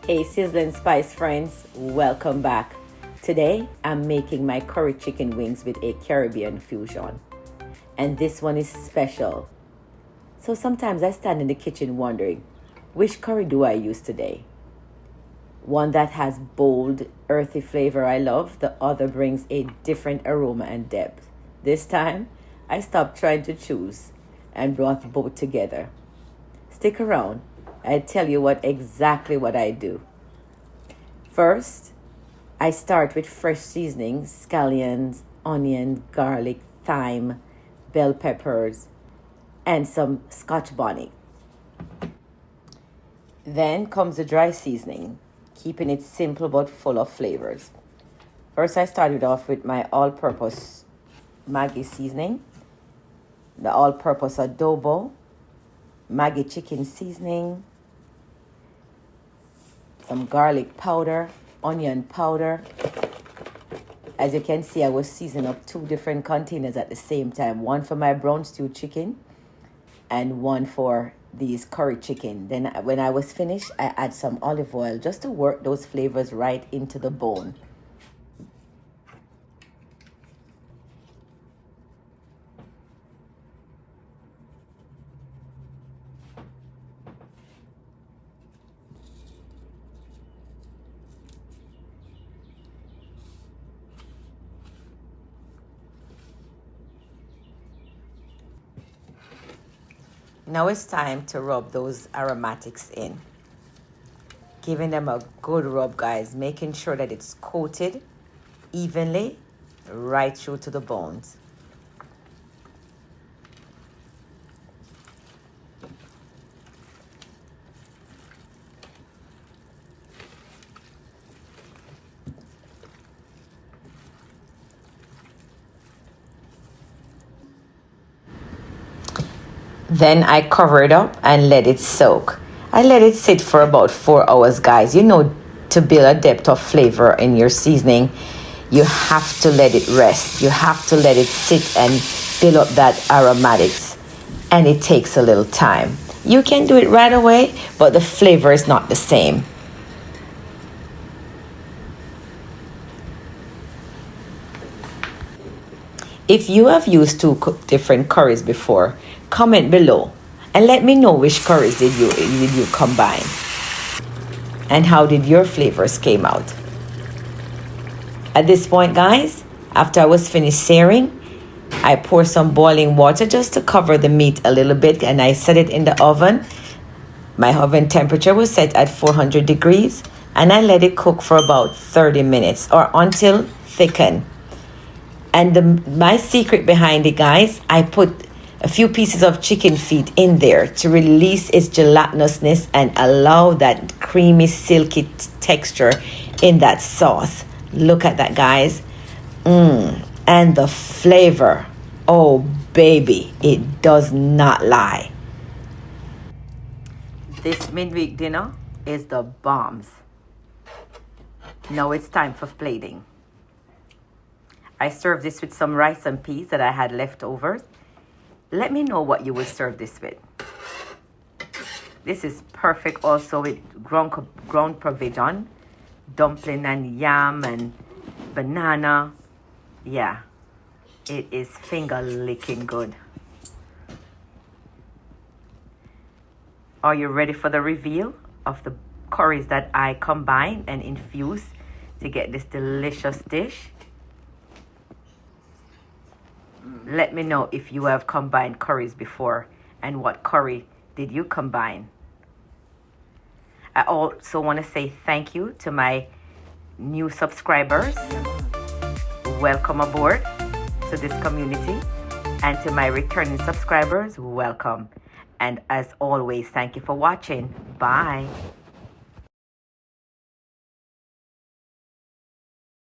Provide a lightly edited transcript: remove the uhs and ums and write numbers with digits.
Hey Sizzle and Spice friends, welcome back. Today I'm making my curry chicken wings with a Caribbean fusion. And this one is special. So sometimes I stand in the kitchen wondering, which curry do I use today? One that has bold, earthy flavor I love, the other brings a different aroma and depth. This time, I stopped trying to choose and brought both together. Stick around. I'll tell you exactly what I do. First, I start with fresh seasonings, scallions, onion, garlic, thyme, bell peppers, and some Scotch bonnet. Then comes the dry seasoning, keeping it simple but full of flavors. First, I started off with my all-purpose Maggi seasoning, the all-purpose adobo, Maggi chicken seasoning, some garlic powder, onion powder. As you can see, I was seasoning up 2 different containers at the same time. One for my brown stew chicken and one for these curry chicken. Then when I was finished, I add some olive oil just to work those flavors right into the bone. Now it's time to rub those aromatics in. Giving them a good rub, guys, making sure that it's coated evenly right through to the bones. Then I cover it up and let it soak. I let it sit for about 4 hours, guys. You know, to build a depth of flavor in your seasoning, you have to let it rest. You have to let it sit and build up that aromatics. And it takes a little time. You can do it right away, but the flavor is not the same. If you have used 2 different curries before, comment below and let me know which curries did you combine and how did your flavors came out. At this point, guys, after I was finished searing, I pour some boiling water just to cover the meat a little bit, and I set it in the oven. My oven temperature was set at 400 degrees and I let it cook for about 30 minutes or until thicken. And my secret behind it, guys, I put a few pieces of chicken feet in there to release its gelatinousness and allow that creamy, silky texture in that sauce. Look at that, guys. And the flavor. Oh, baby, it does not lie. This midweek dinner is the BOMS. Now it's time for plating. I served this with some rice and peas that I had left over. Let me know what you would serve this with. This is perfect also with ground provision, dumpling and yam and banana. Yeah, it is finger licking good. Are you ready for the reveal of the curries that I combine and infuse to get this delicious dish? Let me know if you have combined curries before and what curry did you combine. I also want to say thank you to my new subscribers. Welcome aboard to this community. And to my returning subscribers, welcome. And as always, thank you for watching. Bye.